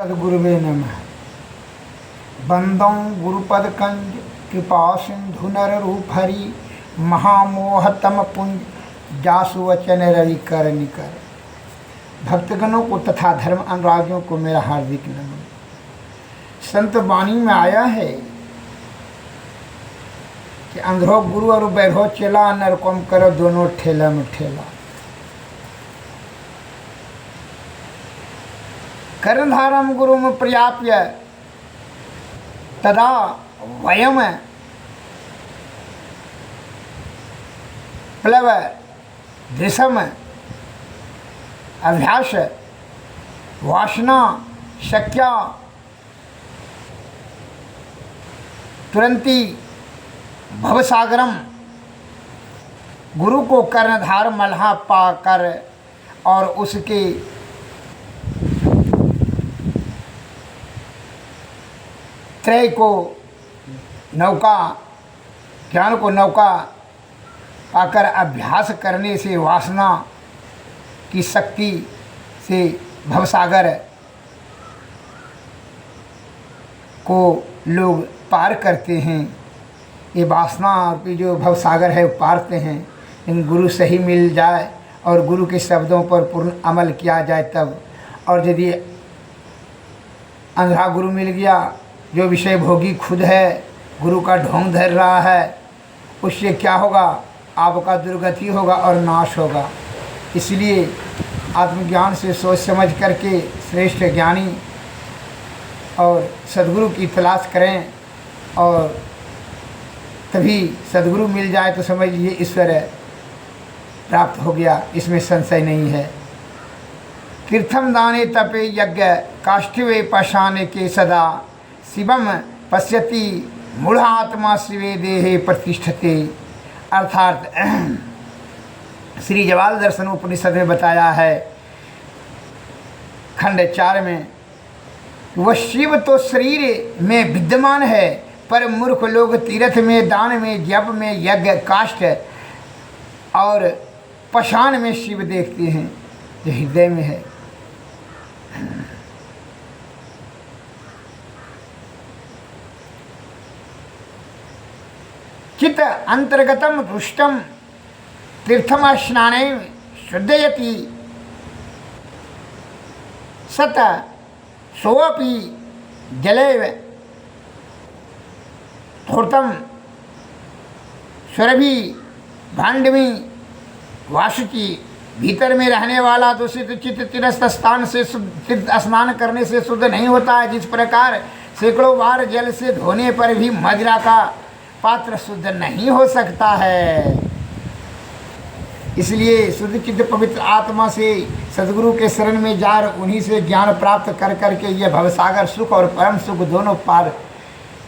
सद्गुरुवे नमः। बंदों गुरुपद कंज कृपा सिंधु नर रूप हरि महामोह तम पुंज जासु वचन रवि कर निकर। भक्तगणों को तथा धर्म अनुरागियों को मेरा हार्दिक नमन। संत वाणी में आया है कि अंधरो गुरु और बैरो चेला नरकोम करो दोनों ठेला में ठेला। कर्णधारम गुरु में पर्याप्य तदा वयम प्लव दृशम अभ्यास वासना शक्या तुरंती भवसागरम। गुरु को कर्णधार मल्हा पाकर और उसके त्रय को नौका ज्ञान को नौका पाकर अभ्यास करने से वासना की शक्ति से भवसागर को लोग पार करते हैं। ये वासना की जो भवसागर है वो पारते हैं। इन गुरु सही मिल जाए और गुरु के शब्दों पर पूर्ण अमल किया जाए तब। और यदि अंधा गुरु मिल गया जो विषय भोगी खुद है, गुरु का ढोंग धर रहा है, उससे क्या होगा? आपका दुर्गति होगा और नाश होगा। इसलिए आत्मज्ञान से सोच समझ करके श्रेष्ठ ज्ञानी और सद्गुरु की तलाश करें और तभी सद्गुरु मिल जाए तो समझ लीजिए ईश्वर प्राप्त हो गया, इसमें संशय नहीं है। तीर्थम दाने तपे यज्ञ काष्ठवे पाषाणे के सदा शिवम पश्यति मूढ़ात्मा शिवे देहे प्रतिष्ठते। अर्थात श्री जवाल दर्शन उपनिषद में बताया है खंड 4 में, वह शिव तो शरीर में विद्यमान है पर मूर्ख लोग तीर्थ में, दान में, जप में, यज्ञ काष्ठ और पाषाण में शिव देखते हैं जो हृदय में है। चित्त अंतर्गतम रुष्टम तीर्थम स्नाने शुद्धयति सत सोपि जलैव धूर्तम सुरभि भांडवी वासुचि। भीतर में रहने वाला दूषित चित्त तीर्थ स्थान से तीर्थ स्नान करने से शुद्ध नहीं होता है। जिस प्रकार सैकड़ों बार जल से धोने पर भी मदिरा का पात्र शुद्ध नहीं हो सकता है। इसलिए शुद्ध चित्त पवित्र आत्मा से सद्गुरु के शरण में जा उन्हीं से ज्ञान प्राप्त कर करके ये भवसागर सुख और परम सुख दोनों पार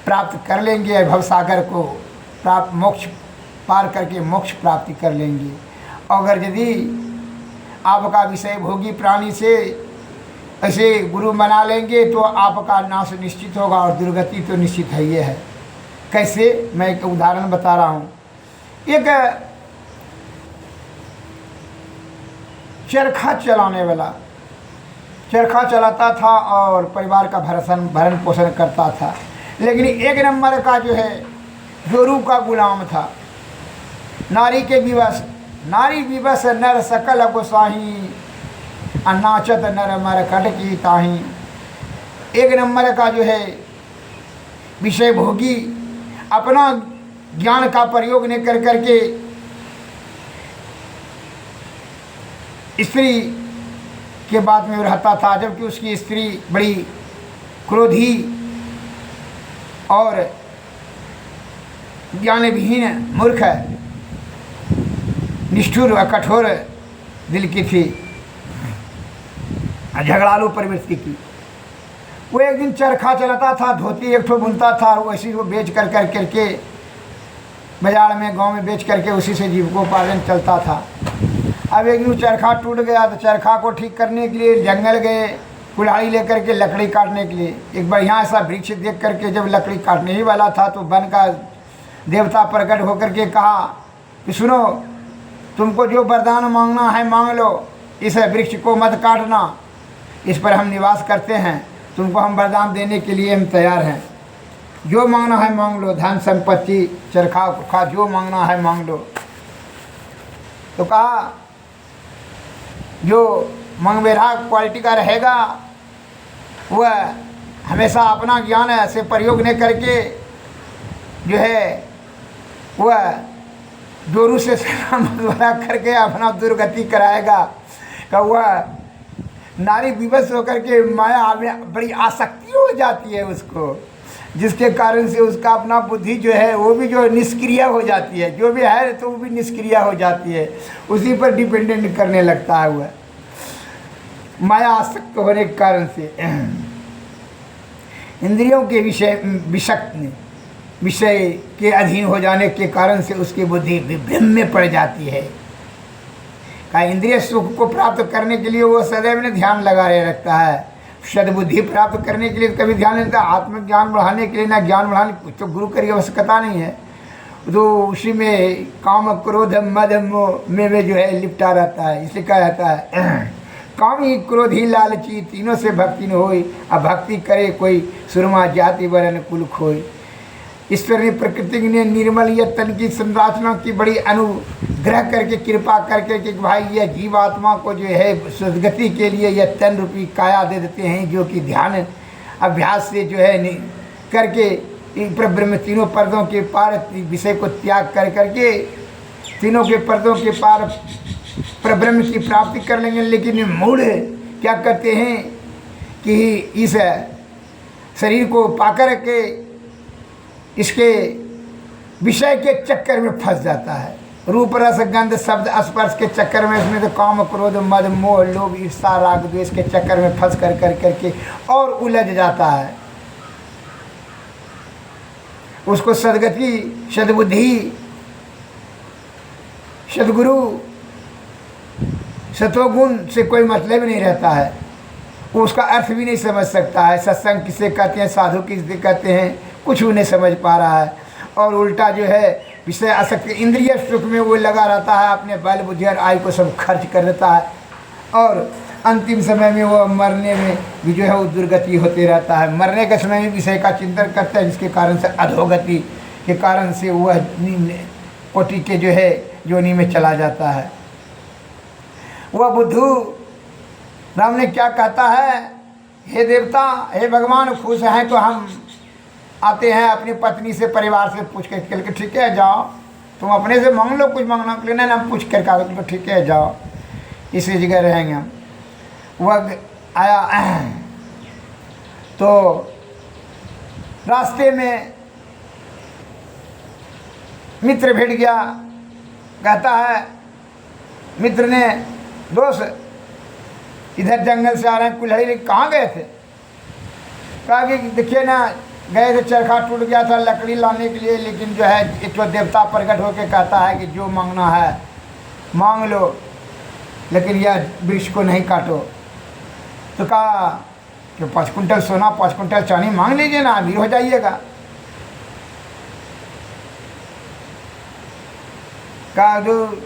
प्राप्त कर लेंगे। भवसागर को प्राप्त मोक्ष पार करके मोक्ष प्राप्ति कर लेंगे। अगर यदि आपका विषय भोगी प्राणी से ऐसे गुरु बना लेंगे तो आपका नाश निश्चित होगा और दुर्गति तो निश्चित है। ये है कैसे, मैं एक उदाहरण बता रहा हूँ। एक चरखा चलाने वाला चरखा चलाता था और परिवार का भरण पोषण करता था, लेकिन एक नंबर का जो है जोरू का गुलाम था। नारी के विवश, नारी विवश नर सकल गोसाही नाचत नर मर कटकी ताही। एक नंबर का जो है विषय भोगी अपना ज्ञान का प्रयोग नहीं कर करके स्त्री के बाद में रहता था, जबकि उसकी स्त्री बड़ी क्रोधी और ज्ञान विहीन मूर्ख निष्ठुर व कठोर दिल की थी, झगड़ालू प्रवृत्ति की। वो एक दिन चरखा चलाता था, धोती एक ठो बुनता था और वैसी वो बेच कर करके बाजार में गांव में बेच करके उसी से जीविकोपार्जन चलता था। अब एक दिन चरखा टूट गया तो चरखा को ठीक करने के लिए जंगल गए, कुल्हाड़ी लेकर के लकड़ी काटने के लिए। एक बढ़िया ऐसा वृक्ष देख करके जब लकड़ी काटने ही वाला था तो वन का देवता प्रकट होकर के कहा कि सुनो, तुमको जो वरदान मांगना है मांग लो, इस वृक्ष को मत काटना, इस पर हम निवास करते हैं। तुमको हम वरदान देने के लिए हम तैयार हैं, जो मांगना है मांग लो, धन संपत्ति चरखा उरखा जो मांगना है मांग लो। तो कहा जो मंगबेरा क्वालिटी का रहेगा वह हमेशा अपना ज्ञान ऐसे प्रयोग नहीं करके जो है वह जोरू से मशवरा करके अपना दुर्गति कराएगा, का वह नारी विवश होकर के माया में बड़ी आसक्ति हो जाती है उसको, जिसके कारण से उसका अपना बुद्धि जो है वो भी जो निष्क्रिय हो जाती है, जो भी है तो वो भी निष्क्रिय हो जाती है, उसी पर डिपेंडेंट करने लगता है वह माया आसक्त होने के कारण से। इंद्रियों के विषय के अधीन हो जाने के कारण से उसकी बुद्धि विभ्रम में पड़ जाती है। का इंद्रिय सुख को प्राप्त करने के लिए वो सदैव ने ध्यान लगाए रखता है, सद्बुद्धि प्राप्त करने के लिए कभी ध्यान नहीं देता, आत्मज्ञान बढ़ाने के लिए ना ज्ञान बढ़ाने कुछ तो गुरु की आवश्यकता नहीं है, तो उसी में काम क्रोध मद मोह में जो है लिपटा रहता है। इसलिए कहा जाता है काम ही क्रोध ही लालची तीनों से भक्ति न होई, अब भक्ति करे कोई सुरमा जाति वरण कुल खोई। ईश्वर ने प्रकृति ने निर्मल यह तन की संरचना की बड़ी अनुग्रह करके कृपा करके कि भाई यह जीवात्मा को जो है सदगति के लिए यह तन रूपी काया दे देते हैं, जो कि ध्यान अभ्यास से जो है करके ब्रह्म तीनों पर्दों के पार विषय को त्याग कर करके तीनों के पर्दों के पार परब्रह्म की प्राप्ति कर लेंगे। लेकिन मूढ़ क्या करते हैं कि इस शरीर को पाकर के इसके विषय के चक्कर में फंस जाता है, रूप रस गंध शब्द स्पर्श के चक्कर में, इसमें तो काम क्रोध मद मोह लोभ ईर्षा राग द्वेष के चक्कर में फंस कर करके और उलझ जाता है। उसको सदगति सद्बुद्धि सदगुरु सतोगुण से कोई मतलब नहीं रहता है, वो उसका अर्थ भी नहीं समझ सकता है। सत्संग किसे कहते हैं, साधु किसे कहते हैं, कुछ भी नहीं समझ पा रहा है, और उल्टा जो है विषय आसक्ति इंद्रिय सुख में वो लगा रहता है, अपने बल बुद्धि और आयु को सब खर्च कर देता है, और अंतिम समय में वो मरने में भी जो है वो दुर्गति होते रहता है। मरने के समय में विषय का चिंतन करता है, जिसके कारण से अधोगति के कारण से वह कोटि के जो है योनि में चला जाता है। वह बुद्धू राम ने क्या कहता है, हे देवता हे भगवान खुश हैं तो हम आते हैं अपनी पत्नी से परिवार से पूछ के ठीक है जाओ, तुम अपने से मांग लो, कुछ मांगना के लिए ना पूछ कर कहा ठीक है जाओ, इसी जगह रहेंगे हम। वह आया तो रास्ते में मित्र भेट गया, कहता है मित्र ने दोस्त इधर जंगल से आ रहे हैं कुल्हड़ी, कहाँ गए थे? कहा कि देखिए ना गए थे, चरखा टूट गया था लकड़ी लाने के लिए, लेकिन जो है एक तो देवता प्रकट होकर कहता है कि जो मांगना है मांग लो, लेकिन यह वृक्ष को नहीं काटो। तो कहा कि 5 कुंटल सोना 5 कुंटल चांदी मांग लीजिए ना, अमीर हो जाइएगा। कहा जो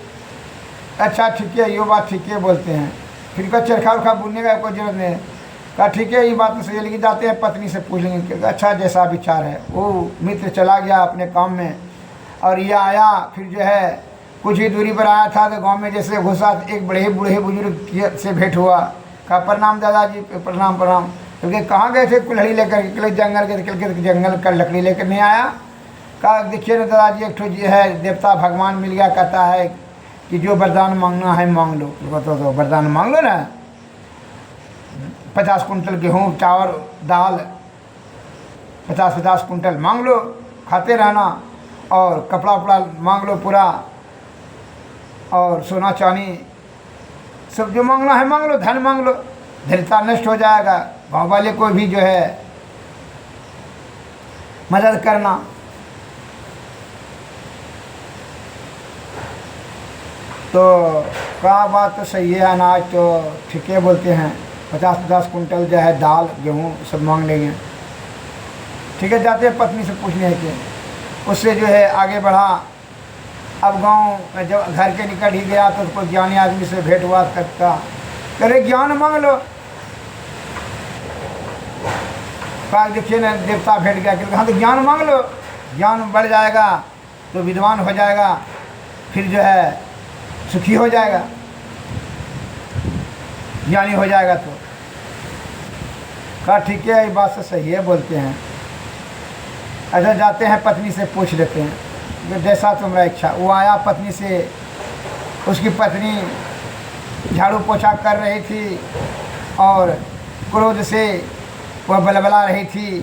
अच्छा ठीक है, ये बात ठीक है बोलते हैं, फिर का चरखा उरखा बुनने का कोई जरूरत नहीं। कहा ठीक है ये बात तो सही है, लेकिन जाते हैं पत्नी से पूछ लेंगे। अच्छा जैसा विचार है। वो मित्र चला गया अपने काम में, और यह आया फिर जो है कुछ ही दूरी पर आया था तो गांव में जैसे घुसा, एक बड़े बूढ़े बुजुर्ग से भेंट हुआ। कहा प्रणाम दादाजी, प्रणाम प्रणाम। क्योंकि कहाँ गए थे? कुल्हड़ी लेकर के जंगल के जंगल का लकड़ी लेकर नहीं आया। कहा देखिए ना दादाजी एक ठो जो है देवता भगवान मिल गया, कहता है कि जो वरदान मांगना है मांग लो। तो वरदान मांग लो ना, 50 कुंटल गेहूँ चावल दाल 50-50 कुंटल मांग लो, खाते रहना, और कपड़ा उपड़ा मांग लो पूरा, और सोना चांदी सब जो मांगना है मांग लो, धन मांग लो, धैर्यता नष्ट हो जाएगा। गाँव वाले को भी जो है मदद करना। तो क्या बात तो सही है, अनाज तो ठीक है बोलते हैं, 50-50 कुंटल जो है दाल गेहूँ सब मांग लेंगे। ठीक है जाते हैं पत्नी से पूछने के, उससे जो है आगे बढ़ा। अब गांव में जब घर के निकट ही गया तो कोई ज्ञानी आदमी से भेंट हुआ, करता करे ज्ञान मांग लो। कहा देखिए ना देवता भेंट गया कि हाँ तो ज्ञान मांग लो, ज्ञान बढ़ जाएगा तो विद्वान हो जाएगा, फिर जो है सुखी हो जाएगा, ज्ञानी हो जाएगा। तो कहा ठीक है, ये बात तो सही है, बोलते हैं। ऐसा जाते हैं पत्नी से पूछ लेते हैं जैसा तुम्हारा इच्छा। वो आया पत्नी से, उसकी पत्नी झाड़ू पोछा कर रही थी और क्रोध से वह बलबला रही थी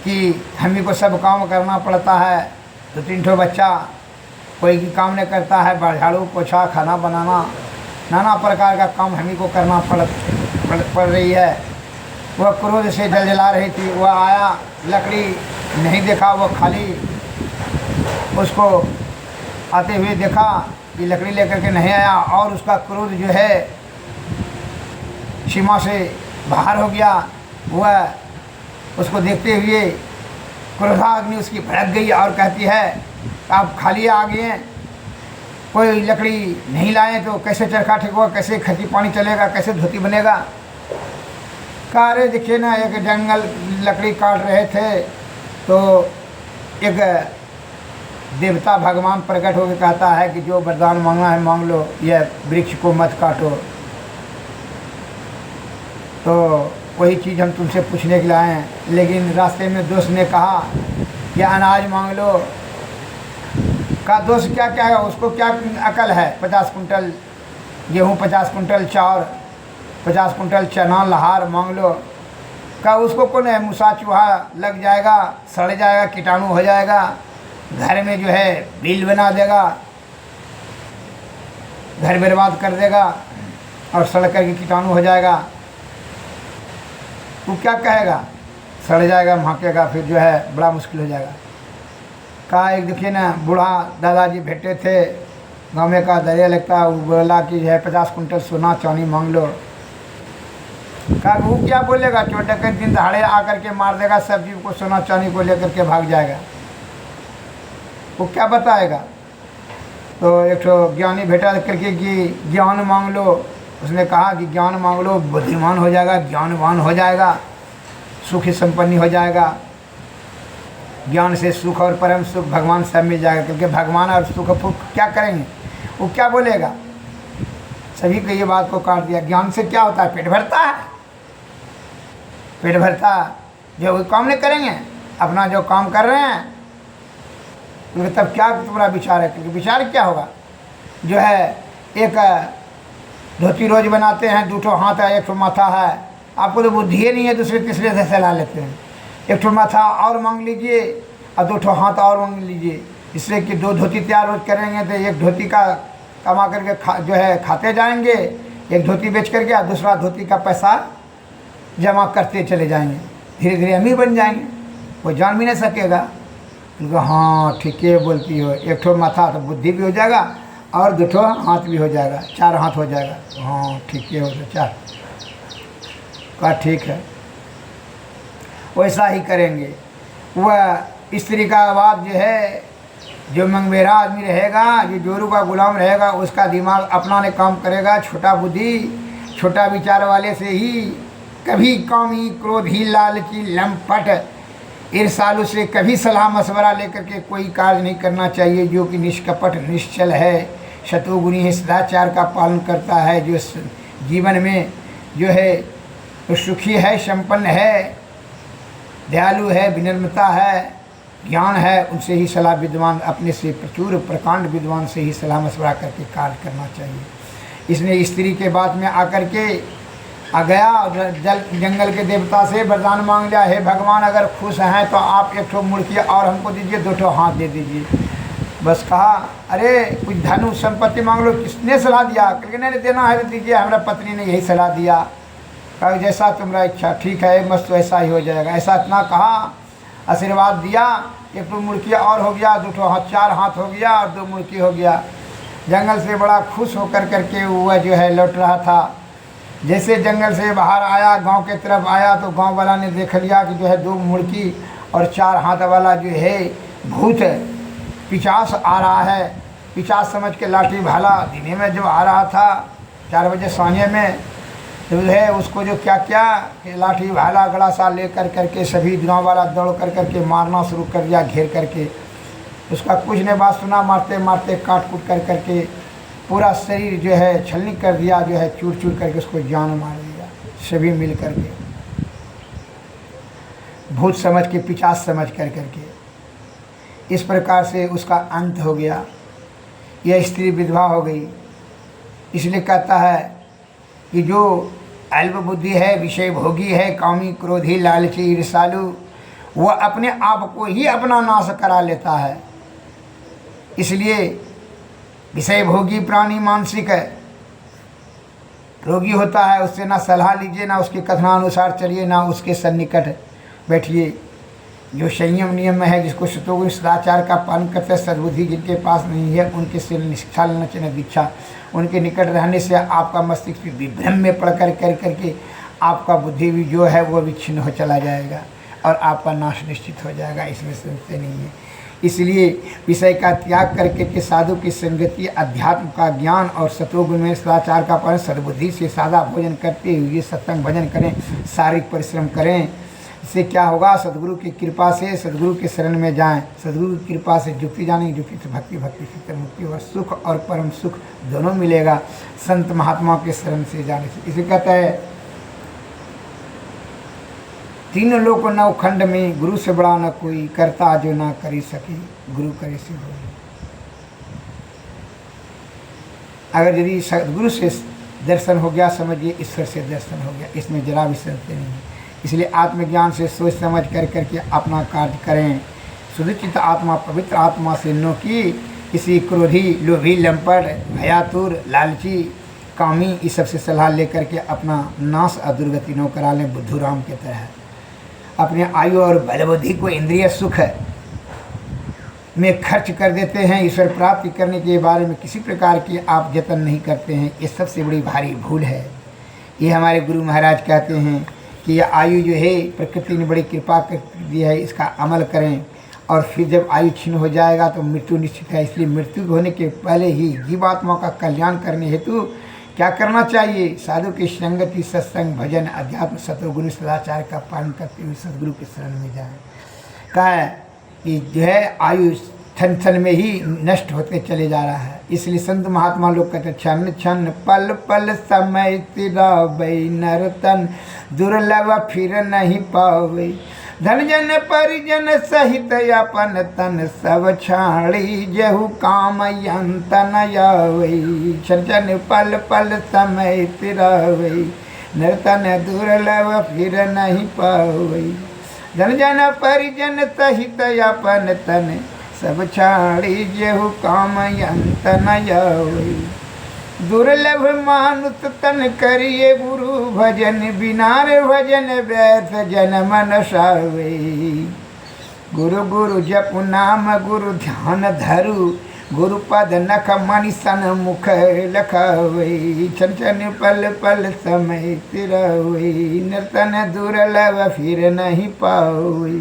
कि हम ही को सब काम करना पड़ता है, 2-3 ठो बच्चा, कोई भी काम नहीं करता है, झाड़ू पोछा खाना बनाना नाना प्रकार का काम हम ही को करना पड़ रही है। वह क्रोध से जलजला रही थी। वह आया, लकड़ी नहीं देखा, वो खाली उसको आते हुए देखा कि लकड़ी लेकर के नहीं आया और उसका क्रोध जो है सीमा से बाहर हो गया। वह उसको देखते हुए क्रोधाग्नि उसकी भड़क गई और कहती है आप खाली आ गए, कोई लकड़ी नहीं लाए तो कैसे चरखा ठेकोगा, कैसे खेती पानी चलेगा, कैसे धोती बनेगा। कहा अरे देखिए ना, एक जंगल लकड़ी काट रहे थे तो एक देवता भगवान प्रकट होकर कहता है कि जो वरदान मांगना है मांग लो, यह वृक्ष को मत काटो। तो वही चीज़ हम तुमसे पूछने के लिए आए हैं। लेकिन रास्ते में दोस्त ने कहा कि अनाज मांग लो। का दोस्त क्या क्या है, उसको क्या अकल है, 50 कुंटल गेहूँ, 50 कुंटल चावल, 50 कुंटल चना लहार मांग लो। का उसको कौन है, मूसा चूहा लग जाएगा, सड़ जाएगा, कीटाणु हो जाएगा, घर में जो है बिल बना देगा, घर बर्बाद कर देगा और सड़ करके कीटाणु हो जाएगा। वो क्या कहेगा, सड़ जाएगा, महकेगा, फिर जो है बड़ा मुश्किल हो जाएगा। कहा एक देखिए ना बूढ़ा दादाजी भेटे थे, गाँव में का दरिया लगता, वो बोला कि जो है 50 कुंटल सोना चांदी मांग लो। कहा वो क्या बोलेगा, चोर डकैत दिन दहाड़े आकर के मार देगा, सब जीव को सोना चांदी को लेकर के भाग जाएगा, वो क्या बताएगा। तो एक तो ज्ञानी भेटा करके कि ज्ञान मांग लो। उसने कहा कि ज्ञान मांग लो, बुद्धिमान हो जाएगा, ज्ञानवान हो जाएगा, सुखी संपन्न हो जाएगा। ज्ञान से सुख और परम सुख भगवान सब मिल जाएगा, क्योंकि भगवान और सुख क्या करेंगे, वो क्या बोलेगा। सभी को ये बात को काट दिया। ज्ञान से क्या होता है, पेट भरता है, पेट भरता जो वो काम नहीं करेंगे, अपना जो काम कर रहे हैं, क्योंकि तब क्या तुम्हारा विचार है, क्योंकि विचार क्या होगा, जो है एक धोती रोज बनाते हैं, 2 ठो हाथ है, 1 ठो माथा है, आपको तो बुद्धि ही नहीं है, दूसरे तीसरे से सलाह लेते हैं। 1 ठो माथा और मांग लीजिए और 2 ठो हाथ और मांग लीजिए, इसलिए कि 2 धोती तैयार रोज करेंगे तो एक धोती का कमा करके जो है खाते जाएंगे, एक धोती बेच करके और दूसरा धोती का पैसा जमा करते चले जाएंगे, धीरे धीरे अमीर बन जाएंगे, वो जान भी नहीं सकेगा। उनको हाँ ठीक है बोलती हो, 1 ठो माथा तो बुद्धि भी हो जाएगा और 2 ठो हाथ भी हो जाएगा, 4 हाथ हो जाएगा। हाँ ठीक है, हो तो 4। कहा ठीक है, वैसा ही करेंगे। वह स्त्री का बात जो है, जो मंगमेरा आदमी रहेगा, जो जोरू का गुलाम रहेगा, उसका दिमाग अपना ने काम करेगा, छोटा बुद्धि छोटा विचार वाले से ही कभी कामी क्रोधी लालची लंपट ईर्षालु से कभी सलाह मशवरा लेकर के कोई कार्य नहीं करना चाहिए। जो कि निष्कपट निश्चल है, शत्रुगुणी है, सदाचार का पालन करता है, जो जीवन में जो है तो सुखी है, संपन्न है, दयालु है, विनम्रता है, ज्ञान है, उनसे ही सलाह विद्वान, अपने से प्रचुर प्रकांड विद्वान से ही सलाह मशवरा करके कार्य करना चाहिए। इसने स्त्री के बाद में आकर के आ गया और जंगल के देवता से वरदान मांग लिया, हे भगवान अगर खुश हैं तो आप 1 ठो मुर्गी और हमको दीजिए, 2 ठो हाथ दे दीजिए। बस कहा अरे कुछ धन संपत्ति मांग लो। किसने सलाह दिया, क्योंकि नहीं देना है तो दीजिए, हमारा पत्नी ने यही सलाह दिया। कहा जैसा तुम्हारा इच्छा, ठीक है मस्त वैसा ही हो जाएगा। ऐसा इतना कहा, आशीर्वाद दिया, 1 ठो मुर्गी और हो गया, 2 ठो हाथ, 4 हाथ हो गया और 2 मुर्गी हो गया। जंगल से बड़ा खुश होकर करके वह जो है लौट रहा था। जैसे जंगल से बाहर आया, गांव के तरफ आया तो गांव वाला ने देख लिया कि जो है 2 मुर्गी और 4 हाथ वाला जो है भूत पिशाच आ रहा है। पिशाच समझ के लाठी भाला दिने में जब आ रहा था 4 बजे साँझे में, तो है उसको जो क्या क्या कि लाठी भाला गड़ासा ले करके सभी गाँव वाला दौड़ करके मारना शुरू कर दिया, घेर करके। उसका कुछ ने बात सुना, मारते मारते काट कूट करके पूरा शरीर जो है छलनी कर दिया, जो है चूर चूर करके उसको जान मार दिया, सभी मिल करके भूत समझ के, पिशाच समझ करके। इस प्रकार से उसका अंत हो गया। यह स्त्री विधवा हो गई। इसलिए कहता है कि जो अल्प बुद्धि है, विषय भोगी है, कामी क्रोधी लालची ईर्ष्यालु, वह अपने आप को ही अपना नाश करा लेता है। इसलिए विषय भोगी प्राणी मानसिक है, रोगी होता है, उससे ना सलाह लीजिए, ना उसके कथनानुसार चलिए, ना उसके सन्निकट बैठिए। जो संयम नियम में है, जिसको शतोगुण सदाचार का पालन करते सद्बुद्धि जिनके पास नहीं है, उनके से शिक्षा लेना चाहिए, दीक्षा। उनके निकट रहने से आपका मस्तिष्क विभ्रम में पड़ करके आपका बुद्धि भी जो है वो भी छिन्न हो चला जाएगा और आपका नाश निश्चित हो जाएगा। इसमें समझते नहीं है। इसलिए विषय का त्याग करके के साधु की संगति, अध्यात्म का ज्ञान और सतोगुण में सदाचार का पालन, सद्बुद्धि से सादा भोजन करते हुए सत्संग भजन करें, शारीरिक परिश्रम करें। इससे क्या होगा? सदगुरु की कृपा से सदगुरु के शरण में जाएं। सदगुरु की कृपा से जुक्ति जानेंगे, जुक्ति से भक्ति, भक्ति से मुक्ति और सुख और परम सुख दोनों मिलेगा संत महात्मा के शरण से जाने से। इसे कहता है तीन लोक नवखंड में गुरु से बड़ा न कोई, करता जो ना करी सके गुरु करे से हो। अगर यदि सदगुरु से दर्शन हो गया, समझिए ईश्वर से दर्शन हो गया। इसमें जरा भी संशय नहीं है। इसलिए आत्मज्ञान से सोच समझ करके अपना कार्य करें। सुदचित आत्मा पवित्र आत्मा से नो की किसी क्रोधी, लोभी, लंपट, भयातुर, लालची, कामी, इस सब से सलाह लेकर के अपना नाश और दुर्गति नो करा लें। बुद्धूराम के तरह अपने आयु और बल बुद्धि को इंद्रिय सुख में खर्च कर देते हैं। ईश्वर प्राप्ति करने के बारे में किसी प्रकार की आप जतन नहीं करते हैं। ये सबसे बड़ी भारी भूल है। ये हमारे गुरु महाराज कहते हैं कि यह आयु जो है प्रकृति ने बड़ी कृपा कर दी है, इसका अमल करें और फिर जब आयु क्षीण हो जाएगा तो मृत्यु निश्चित है। इसलिए मृत्यु होने के पहले ही जीवात्मा का कल्याण करने हेतु क्या करना चाहिए? साधु की संगति, सत्संग, भजन, अध्यात्म, सतोगुण सदाचार का पालन करते हुए सदगुरु के शरण में जाएं। कहा है कि जो है आयु क्षण क्षण में ही नष्ट होते चले जा रहा है। इसलिए संत महात्मा लोग कहते क्षण क्षण पल पल समय तिरावै, नर तन दुर्लभ फिर नहीं पावे। धन जन परिजन सहित अपन तन सब छाड़ी, जहु काम यंत न आवे। क्षण क्षण पल पल समय तिरावै, नर तन दुर्लभ फिर नहीं पावे। धन जन परिजन सहित अपन तन सब छाड़ी, जेहु काम यंत न आवे। दुर्लभ मानुष तन करिए गुरु भजन, बिनार भजन व्यर्थ जन्म नसावे। गुरु गुरु जप नाम गुरु ध्यान धरु, गुरु पद नख मणि सन मुख लखावे। क्षण क्षण पल पल समय तिरावे, नर्तन दुर्लभ फिर नहीं पावे।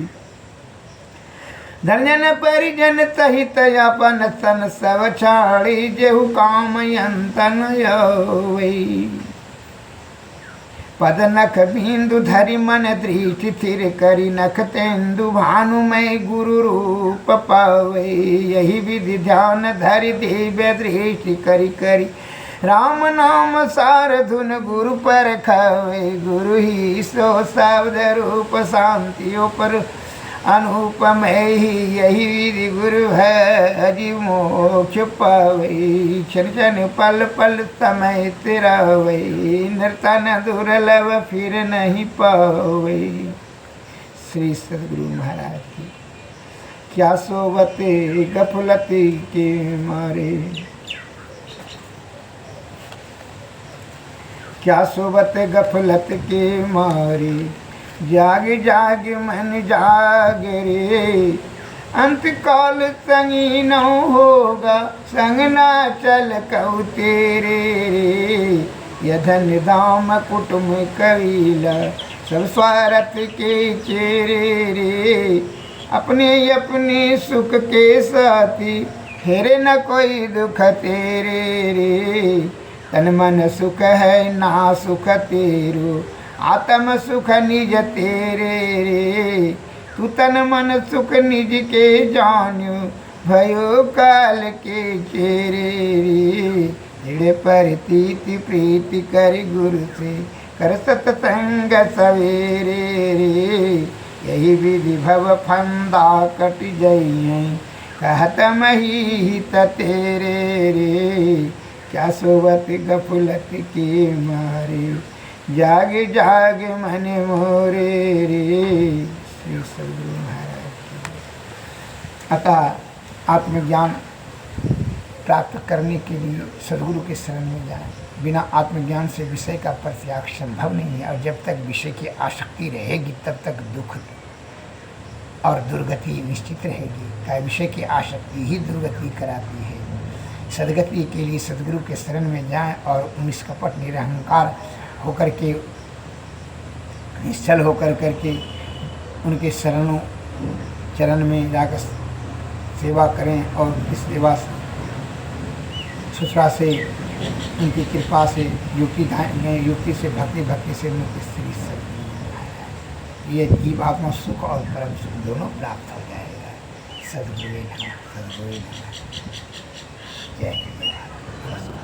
धन जन परिजन सहित अपन तन सब छाड़ी, जेहु काम यंत न आवे। पद नख बिंदु धरि मन दृष्टि थिर करी, नख तेंदु भानुमय गुरु रूप पावे। यही विधि ध्यान धरि दिव्य दृष्टि करी करी, राम नाम सार धुन गुरु पर खावे। गुरु ही सो शब्द रूप शांतियों पर अनुपम ही, यही विधि गुरु है अजीव मोक्ष पावे। क्षण क्षण पल पल समय तिरावे, नर्तन दुर्लभ फिर नहीं पावे। श्री सद्गुरु महाराज की क्या सोबते गफलती के मारे, क्या सोबत गफलत के मारे। जाग जाग मन जाग रे, अंत काल संगी न होगा, संग ना चल कहु तेरे रे। यधन दाम कुटुम कबीला, सब स्वार्थ के चेरे रे। अपने अपने सुख के साथी, फेरे न कोई दुख तेरे रे। तन मन सुख है ना सुख तेरू, आत्म सुख निज तेरे रे। तू तन मन सुख निज के जान्यू, भयो काल के चेरे रे। दृढ़ परतीति प्रीति कर गुरु से, कर सतसंग सवेरे रे। यही विधि भव फंदा कट जइयै, कहत महीत तेरे रे। क्या सोवत गफलत के मारे, जाग जाग मन मोरे रे। श्री सद्गुरु महाराज की। अतः आत्मज्ञान प्राप्त करने के लिए सद्गुरु के शरण में जाएं। बिना आत्मज्ञान से विषय का परित्याग संभव नहीं है, और जब तक विषय की आसक्ति रहेगी तब तक दुख और दुर्गति निश्चित रहेगी। क्या विषय की आसक्ति ही दुर्गति कराती है। सदगति के लिए सद्गुरु के शरण में जाएं और निष्कपट निरहंकार होकर के, निश्चल होकर करके उनके चरण में जाकर सेवा करें, और इस सेवा सुश्रा से, उनकी कृपा से, युक्ति से, भक्ति से मुक्ति श्री सद्गुरु, ये जीव आत्मा सुख और परम सुख दोनों प्राप्त हो जाएगा। सद्गुरु नमः, सद्गुरु नमः। जय हिंद।